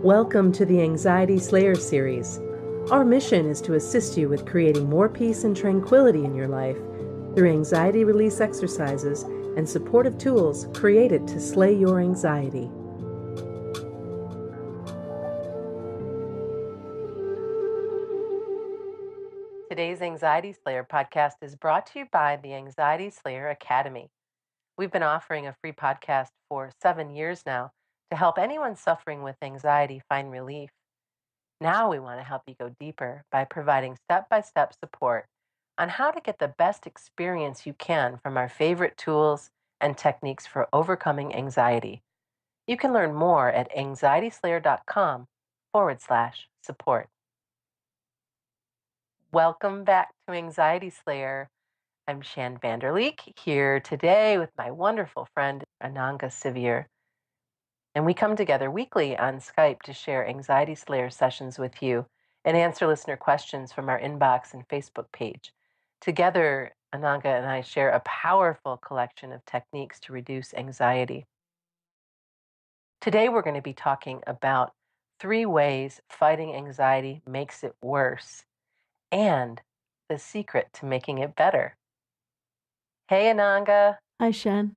Welcome to the Anxiety Slayer series. Our mission is to assist you with creating more peace and tranquility in your life through anxiety release exercises and supportive tools created to slay your anxiety. Today's Anxiety Slayer podcast is brought to you by the Anxiety Slayer Academy. We've been offering a free podcast for 7 years now to help anyone suffering with anxiety find relief. Now we want to help you go deeper by providing step-by-step support on how to get the best experience you can from our favorite tools and techniques for overcoming anxiety. You can learn more at anxietyslayer.com/support. Welcome back to Anxiety Slayer. I'm Shan Vanderleek here today with my wonderful friend Ananga Sivyer. And we come together weekly on Skype to share Anxiety Slayer sessions with you and answer listener questions from our inbox and Facebook page. Together, Ananga and I share a powerful collection of techniques to reduce anxiety. Today, we're going to be talking about 3 ways fighting anxiety makes it worse and the secret to making it better. Hey, Ananga. Hi, Shan.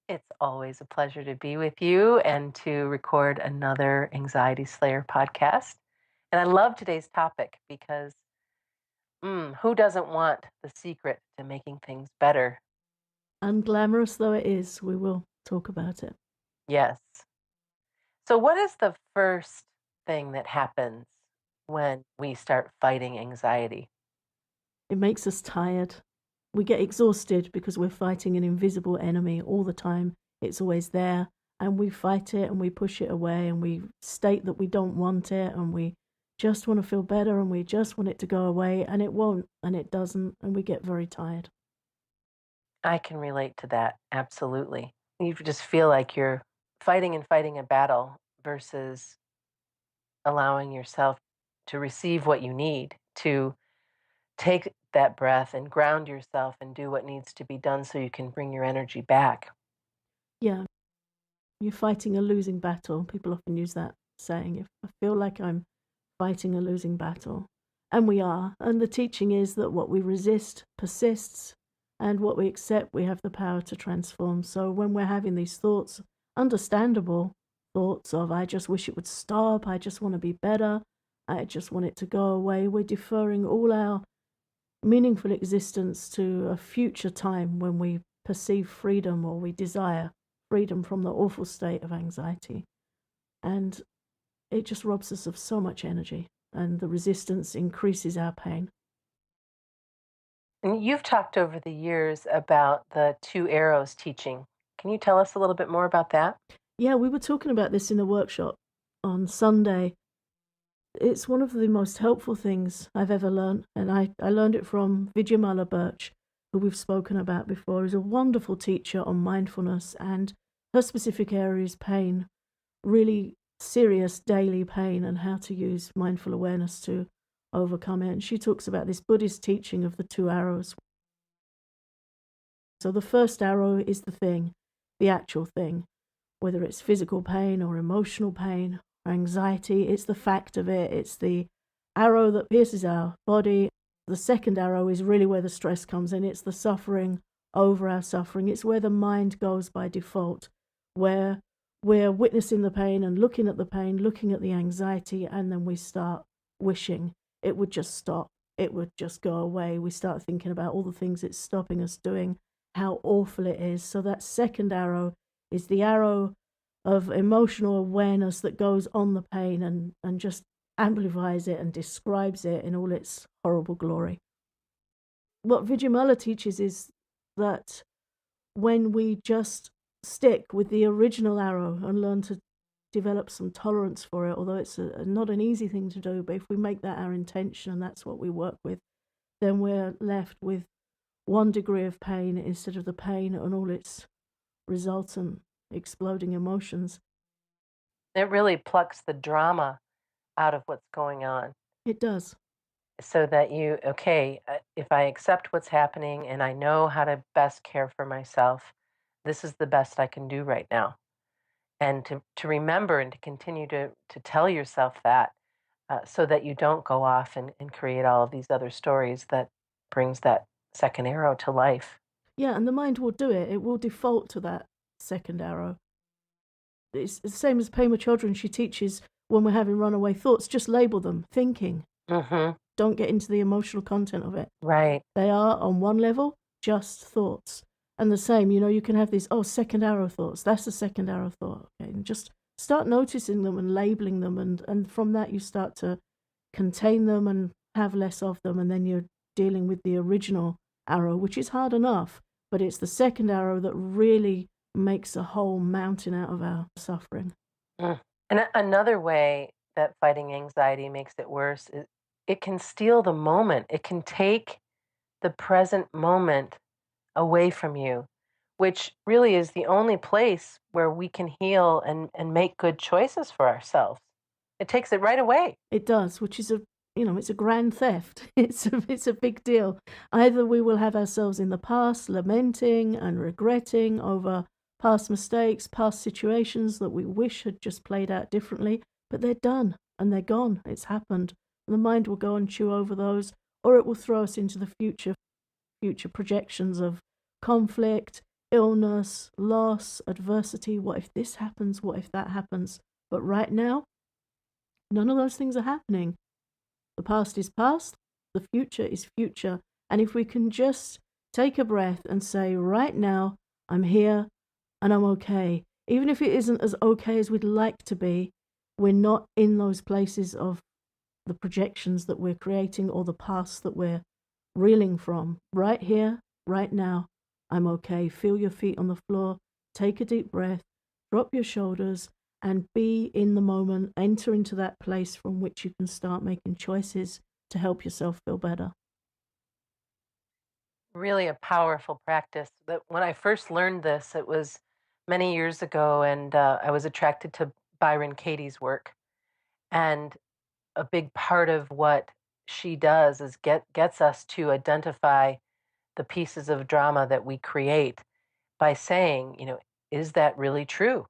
It's always a pleasure to be with you and to record another Anxiety Slayer podcast. And I love today's topic because who doesn't want the secret to making things better? Unglamorous though it is, we will talk about it. Yes. So what is the first thing that happens when we start fighting anxiety? It makes us tired. We get exhausted because we're fighting an invisible enemy all the time. It's always there, and we fight it and we push it away and we state that we don't want it and we just want to feel better and we just want it to go away, and it won't and it doesn't, and we get very tired. I can relate to that, absolutely. You just feel like you're fighting a battle versus allowing yourself to receive what you need, to take that breath and ground yourself and do what needs to be done so you can bring your energy back. Yeah, you're fighting a losing battle. People often use that saying, if I feel like I'm fighting a losing battle. And we are. And the teaching is that what we resist persists, and what we accept, we have the power to transform. So when we're having these thoughts, understandable thoughts of, I just wish it would stop, I just want to be better, I just want it to go away, we're deferring all our meaningful existence to a future time when we perceive freedom, or we desire freedom from the awful state of anxiety. And it just robs us of so much energy, and the resistance increases our pain. And you've talked over the years about the 2 arrows teaching. Can you tell us a little bit more about that? Yeah, we were talking about this in a workshop on Sunday. It's one of the most helpful things I've ever learned, and I learned it from Vijayamala Birch, who we've spoken about before, is a wonderful teacher on mindfulness, and her specific area is pain, really serious daily pain, and how to use mindful awareness to overcome it. And she talks about this Buddhist teaching of the 2 arrows. So the first arrow is the thing, the actual thing, whether it's physical pain or emotional pain or anxiety. It's the fact of it. It's the arrow that pierces our body. The second arrow is really where the stress comes in. It's the suffering over our suffering. It's where the mind goes by default, where we're witnessing the pain and looking at the pain, looking at the anxiety, and then we start wishing it would just stop. It would just go away. We start thinking about all the things it's stopping us doing, how awful it is. So that second arrow is the arrow of emotional awareness that goes on the pain and just amplifies it and describes it in all its horrible glory. What Vijayamala teaches is that when we just stick with the original arrow and learn to develop some tolerance for it, although it's not an easy thing to do, but if we make that our intention and that's what we work with, then we're left with 1 degree of pain instead of the pain and all its resultant exploding emotions. It really plucks the drama out of what's going on. It does. So that if I accept what's happening and I know how to best care for myself, this is the best I can do right now. and to remember and to continue to tell yourself that, so that you don't go off and create all of these other stories that brings that second arrow to life. Yeah, and the mind will do it. It will default to that second arrow. It's the same as Pema Chodron. She teaches when we're having runaway thoughts, just label them thinking. Mm-hmm. Don't get into the emotional content of it. Right. They are, on one level, just thoughts. And the same, you can have these, second arrow thoughts. That's the second arrow thought. Okay, and just start noticing them and labeling them. And from that, you start to contain them and have less of them. And then you're dealing with the original arrow, which is hard enough. But it's the second arrow that really makes a whole mountain out of our suffering. Mm. And another way that fighting anxiety makes it worse is it can steal the moment. It can take the present moment away from you, which really is the only place where we can heal and make good choices for ourselves. It takes it right away. It does, which is it's a grand theft. It's a big deal. Either we will have ourselves in the past lamenting and regretting over past mistakes, past situations that we wish had just played out differently, but they're done and they're gone. It's happened. And the mind will go and chew over those, or it will throw us into the future projections of conflict, illness, loss, adversity. What if this happens? What if that happens? But right now, none of those things are happening. The past is past, the future is future. And if we can just take a breath and say, right now, I'm here and I'm okay. Even if it isn't as okay as we'd like to be, we're not in those places of the projections that we're creating or the past that we're reeling from. Right here, right now, I'm okay. Feel your feet on the floor, take a deep breath, drop your shoulders, and be in the moment. Enter into that place from which you can start making choices to help yourself feel better. Really a powerful practice. But when I first learned this, it was many years ago, and I was attracted to Byron Katie's work. And a big part of what she does is gets us to identify the pieces of drama that we create by saying, is that really true?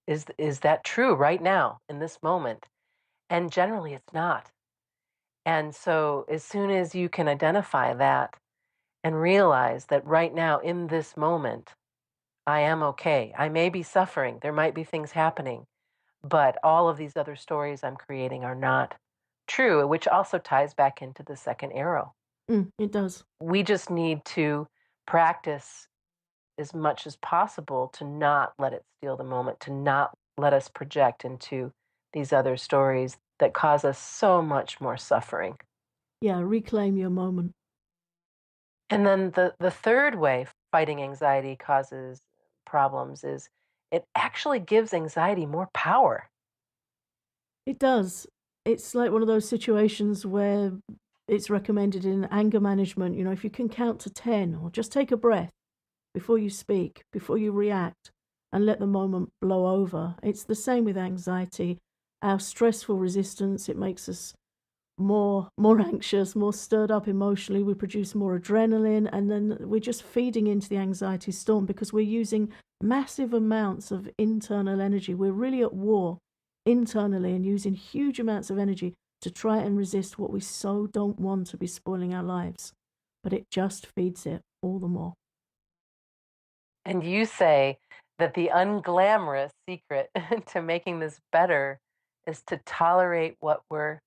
Is that true right now in this moment? And generally it's not. And so as soon as you can identify that and realize that right now in this moment I am okay. I may be suffering. There might be things happening, but all of these other stories I'm creating are not true, which also ties back into the second arrow. It does. We just need to practice as much as possible to not let it steal the moment, to not let us project into these other stories that cause us so much more suffering. Yeah, reclaim your moment. And then the third way fighting anxiety causes problems is it actually gives anxiety more power. It does. It's like one of those situations where it's recommended in anger management, if you can count to 10 or just take a breath before you speak, before you react, and let the moment blow over. It's the same with anxiety. Our stressful resistance, it makes us more anxious, more stirred up emotionally. We produce more adrenaline, and then we're just feeding into the anxiety storm because we're using massive amounts of internal energy. We're really at war internally and using huge amounts of energy to try and resist what we so don't want to be spoiling our lives. But it just feeds it all the more. And you say that the unglamorous secret to making this better is to tolerate what we're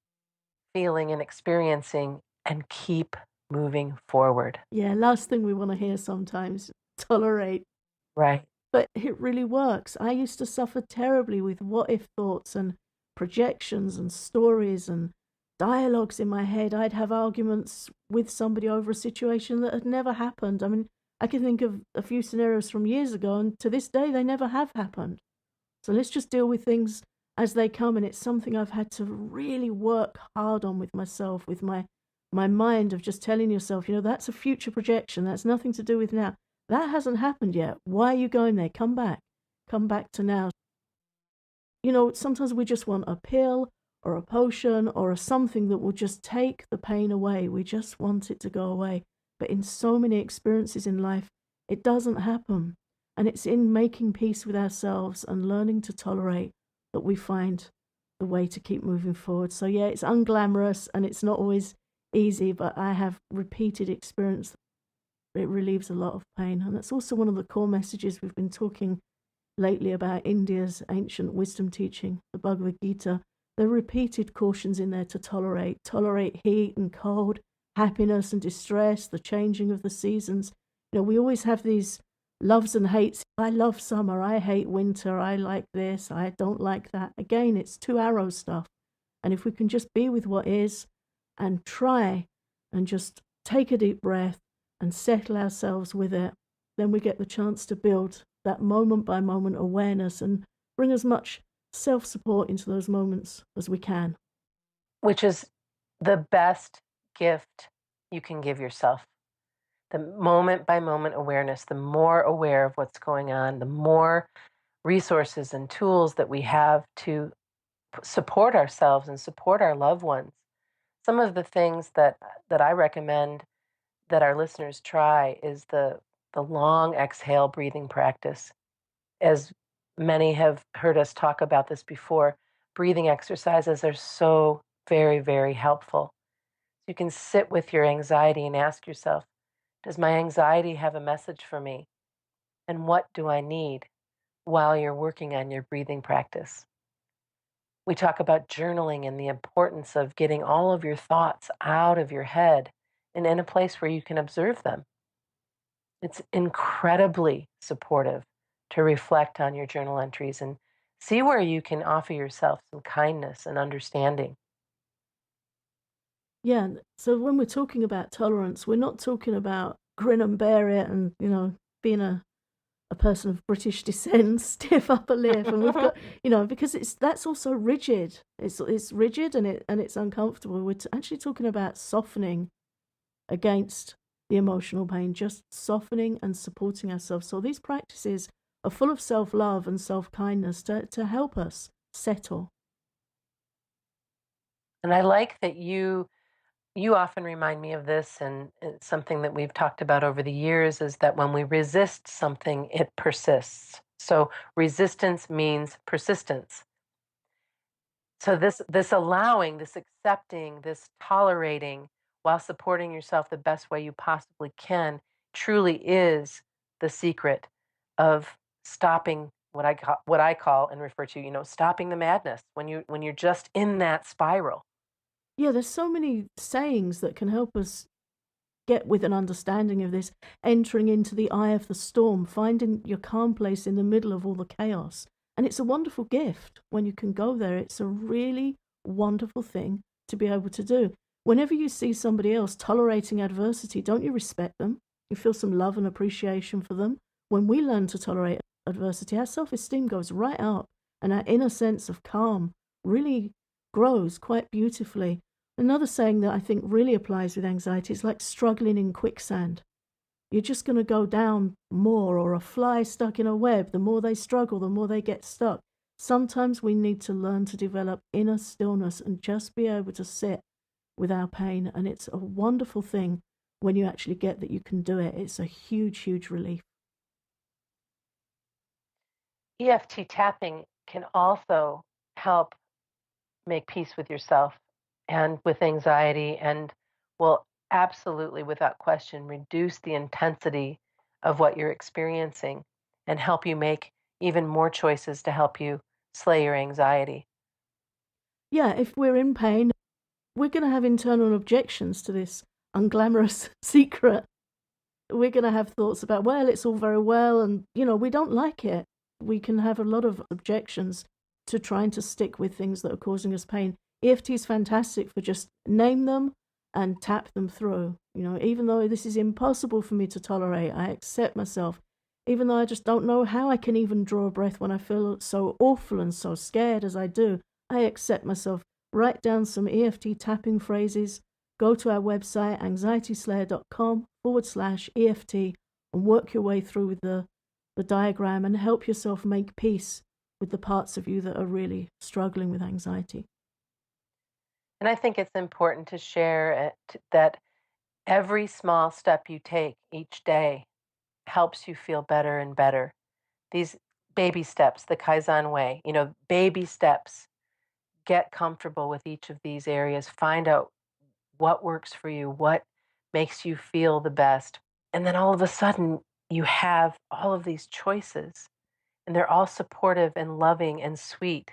feeling and experiencing and keep moving forward. Yeah, last thing we want to hear sometimes. Tolerate. Right. But it really works. I used to suffer terribly with what if thoughts and projections and stories and dialogues in my head. I'd have arguments with somebody over a situation that had never happened. I mean, I can think of a few scenarios from years ago, and to this day, they never have happened. So let's just deal with things as they come. And it's something I've had to really work hard on with myself, with my mind, of just telling yourself, that's a future projection. That's nothing to do with now. That hasn't happened yet. Why are you going there? Come back. Come back to now. Sometimes we just want a pill or a potion or a something that will just take the pain away. We just want it to go away. But in so many experiences in life, it doesn't happen. And it's in making peace with ourselves and learning to tolerate that we find the way to keep moving forward. So, yeah, it's unglamorous and it's not always easy, but I have repeated experience. It relieves a lot of pain. And that's also one of the core messages we've been talking lately about India's ancient wisdom teaching, the Bhagavad Gita. There are repeated cautions in there to tolerate heat and cold, happiness and distress, the changing of the seasons. We always have these loves and hates. I love summer, I hate winter, I like this, I don't like that. Again, it's two arrow stuff. And if we can just be with what is and try and just take a deep breath and settle ourselves with it, then we get the chance to build that moment by moment awareness and bring as much self support into those moments as we can. Which is the best gift you can give yourself. The moment by moment awareness, the more aware of what's going on, the more resources and tools that we have to support ourselves and support our loved ones. Some of the things that I recommend that our listeners try is the long exhale breathing practice. As many have heard us talk about this before, breathing exercises are so very, very helpful. You can sit with your anxiety and ask yourself, does my anxiety have a message for me? And what do I need while you're working on your breathing practice? We talk about journaling and the importance of getting all of your thoughts out of your head and in a place where you can observe them. It's incredibly supportive to reflect on your journal entries and see where you can offer yourself some kindness and understanding. Yeah, so when we're talking about tolerance, we're not talking about grin and bear it and, being a person of British descent, stiff upper lip, and we've got, because that's also rigid. It's rigid and it's uncomfortable. We're actually talking about softening against the emotional pain, just softening and supporting ourselves. So these practices are full of self love and self kindness to help us settle. And I like that you often remind me of this, and it's something that we've talked about over the years is that when we resist something, it persists. So resistance means persistence. So this allowing, this accepting, this tolerating while supporting yourself the best way you possibly can truly is the secret of stopping what I call and refer to, stopping the madness when you're just in that spiral. Yeah, there's so many sayings that can help us get with an understanding of this, entering into the eye of the storm, finding your calm place in the middle of all the chaos. And it's a wonderful gift when you can go there. It's a really wonderful thing to be able to do. Whenever you see somebody else tolerating adversity, don't you respect them? You feel some love and appreciation for them. When we learn to tolerate adversity, our self esteem goes right up and our inner sense of calm really grows quite beautifully. Another saying that I think really applies with anxiety is like struggling in quicksand. You're just going to go down more, or a fly stuck in a web. The more they struggle, the more they get stuck. Sometimes we need to learn to develop inner stillness and just be able to sit with our pain. And it's a wonderful thing when you actually get that you can do it. It's a huge, huge relief. EFT tapping can also help make peace with yourself and with anxiety and will absolutely, without question, reduce the intensity of what you're experiencing and help you make even more choices to help you slay your anxiety. Yeah, if we're in pain, we're going to have internal objections to this unglamorous secret. We're going to have thoughts about, well, it's all very well, and, we don't like it. We can have a lot of objections to trying to stick with things that are causing us pain. EFT is fantastic for just name them and tap them through. Even though this is impossible for me to tolerate, I accept myself. Even though I just don't know how I can even draw a breath when I feel so awful and so scared as I do, I accept myself. Write down some EFT tapping phrases. Go to our website, anxietyslayer.com/EFT, and work your way through with the diagram and help yourself make peace with the parts of you that are really struggling with anxiety. And I think it's important to share that every small step you take each day helps you feel better and better. these baby steps, the Kaizen way, baby steps. Get comfortable with each of these areas. Find out what works for you, what makes you feel the best. And then all of a sudden, you have all of these choices, and they're all supportive and loving and sweet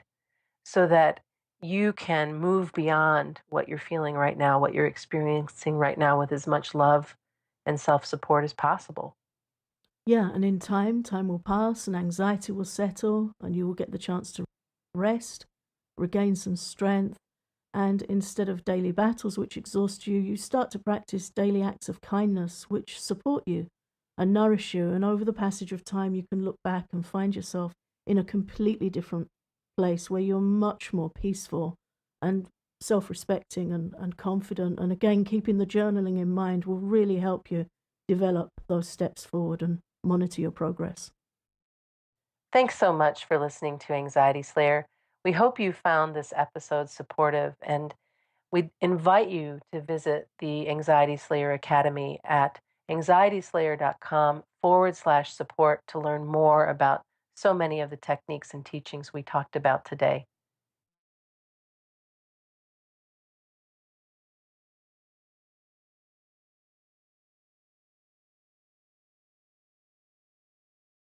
so that you can move beyond what you're feeling right now, what you're experiencing right now with as much love and self support as possible. Yeah, and in time will pass and anxiety will settle, and you will get the chance to rest, regain some strength, and instead of daily battles which exhaust you, you start to practice daily acts of kindness which support you and nourish you. And over the passage of time, you can look back and find yourself in a completely different place where you're much more peaceful and self respecting and confident. And again, keeping the journaling in mind will really help you develop those steps forward and monitor your progress. Thanks so much for listening to Anxiety Slayer. We hope you found this episode supportive, and we invite you to visit the Anxiety Slayer Academy at anxietyslayer.com/support to learn more about so many of the techniques and teachings we talked about today.